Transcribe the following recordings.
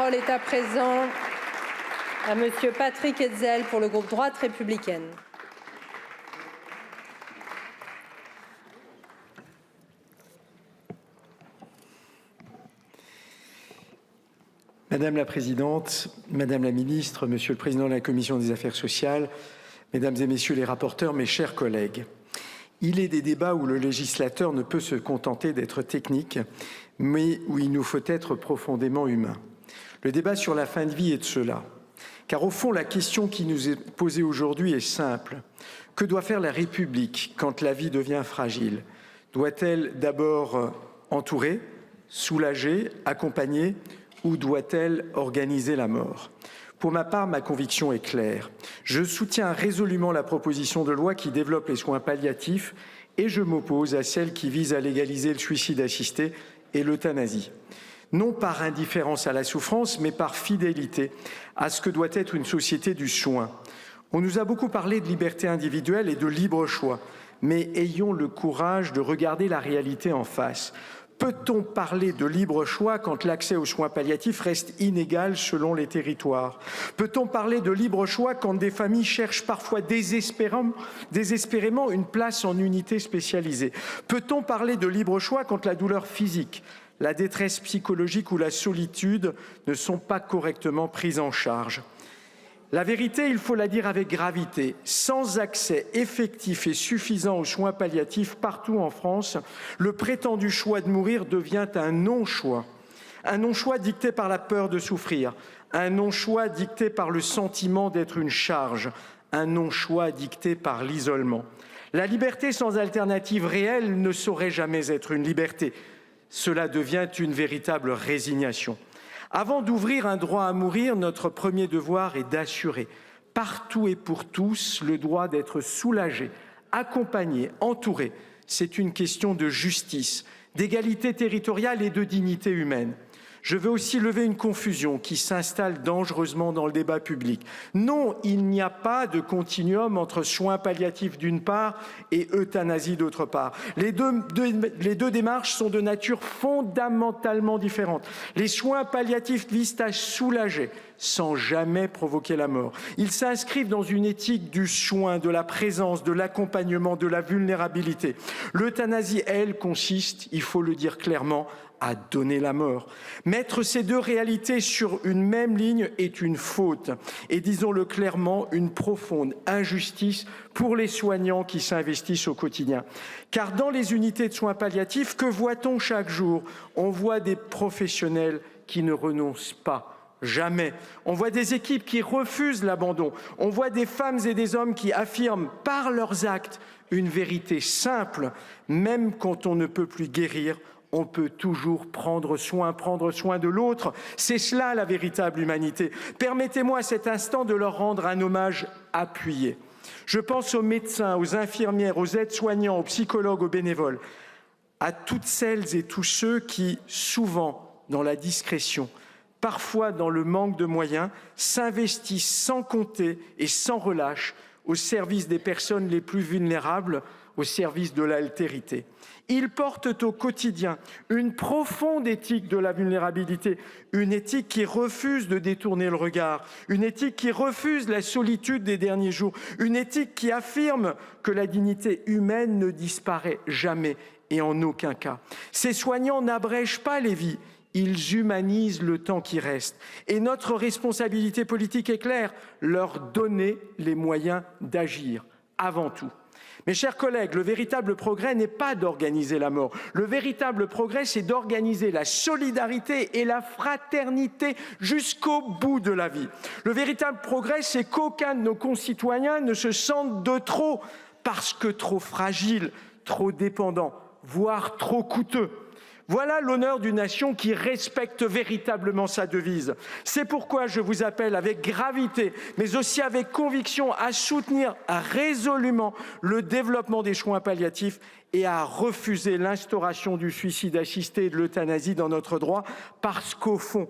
parole est à présent à Monsieur Patrick Hetzel pour le groupe Droite républicaine. Madame la Présidente, Madame la Ministre, Monsieur le Président de la Commission des Affaires sociales, Mesdames et Messieurs les rapporteurs, mes chers collègues, il est des débats où le législateur ne peut se contenter d'être technique, mais où il nous faut être profondément humain. Le débat sur la fin de vie est de cela. Car au fond, la question qui nous est posée aujourd'hui est simple. Que doit faire la République quand la vie devient fragile? Doit-elle d'abord entourer, soulager, accompagner ou doit-elle organiser la mort? Pour ma part, ma conviction est claire. Je soutiens résolument la proposition de loi qui développe les soins palliatifs et je m'oppose à celle qui vise à légaliser le suicide assisté et l'euthanasie. Non par indifférence à la souffrance, mais par fidélité à ce que doit être une société du soin. On nous a beaucoup parlé de liberté individuelle et de libre choix, mais ayons le courage de regarder la réalité en face. Peut-on parler de libre choix quand l'accès aux soins palliatifs reste inégal selon les territoires? Peut-on parler de libre choix quand des familles cherchent parfois désespérément une place en unité spécialisée? Peut-on parler de libre choix quand la douleur physique, la détresse psychologique ou la solitude ne sont pas correctement prises en charge? La vérité, il faut la dire avec gravité, sans accès effectif et suffisant aux soins palliatifs partout en France, le prétendu choix de mourir devient un non-choix. Un non-choix dicté par la peur de souffrir, un non-choix dicté par le sentiment d'être une charge, un non-choix dicté par l'isolement. La liberté sans alternative réelle ne saurait jamais être une liberté. Cela devient une véritable résignation. Avant d'ouvrir un droit à mourir, notre premier devoir est d'assurer, partout et pour tous, le droit d'être soulagé, accompagné, entouré. C'est une question de justice, d'égalité territoriale et de dignité humaine. Je veux aussi lever une confusion qui s'installe dangereusement dans le débat public. Non, il n'y a pas de continuum entre soins palliatifs d'une part et euthanasie d'autre part. Les deux démarches sont de nature fondamentalement différente. Les soins palliatifs visent à soulager sans jamais provoquer la mort. Ils s'inscrivent dans une éthique du soin, de la présence, de l'accompagnement, de la vulnérabilité. L'euthanasie, elle, consiste, il faut le dire clairement, à donner la mort. Mettre ces deux réalités sur une même ligne est une faute et, disons-le clairement, une profonde injustice pour les soignants qui s'investissent au quotidien. Car dans les unités de soins palliatifs, que voit-on chaque jour? On voit des professionnels qui ne renoncent pas. Jamais. On voit des équipes qui refusent l'abandon. On voit des femmes et des hommes qui affirment par leurs actes une vérité simple. Même quand on ne peut plus guérir, on peut toujours prendre soin de l'autre. C'est cela la véritable humanité. Permettez-moi à cet instant de leur rendre un hommage appuyé. Je pense aux médecins, aux infirmières, aux aides-soignants, aux psychologues, aux bénévoles, à toutes celles et tous ceux qui, souvent dans la discrétion, parfois dans le manque de moyens, s'investissent sans compter et sans relâche au service des personnes les plus vulnérables, au service de l'altérité. Ils portent au quotidien une profonde éthique de la vulnérabilité, une éthique qui refuse de détourner le regard, une éthique qui refuse la solitude des derniers jours, une éthique qui affirme que la dignité humaine ne disparaît jamais et en aucun cas. Ces soignants n'abrègent pas les vies, ils humanisent le temps qui reste. Et notre responsabilité politique est claire, leur donner les moyens d'agir, avant tout. Mes chers collègues, le véritable progrès n'est pas d'organiser la mort. Le véritable progrès, c'est d'organiser la solidarité et la fraternité jusqu'au bout de la vie. Le véritable progrès, c'est qu'aucun de nos concitoyens ne se sente de trop, parce que trop fragile, trop dépendant, voire trop coûteux. Voilà l'honneur d'une nation qui respecte véritablement sa devise. C'est pourquoi je vous appelle avec gravité, mais aussi avec conviction, à soutenir résolument le développement des soins palliatifs et à refuser l'instauration du suicide assisté et de l'euthanasie dans notre droit, parce qu'au fond,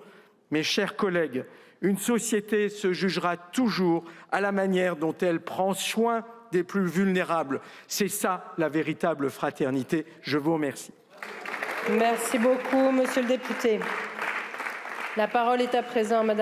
mes chers collègues, une société se jugera toujours à la manière dont elle prend soin des plus vulnérables. C'est ça la véritable fraternité. Je vous remercie. Merci beaucoup, monsieur le député. La parole est à présent à Madame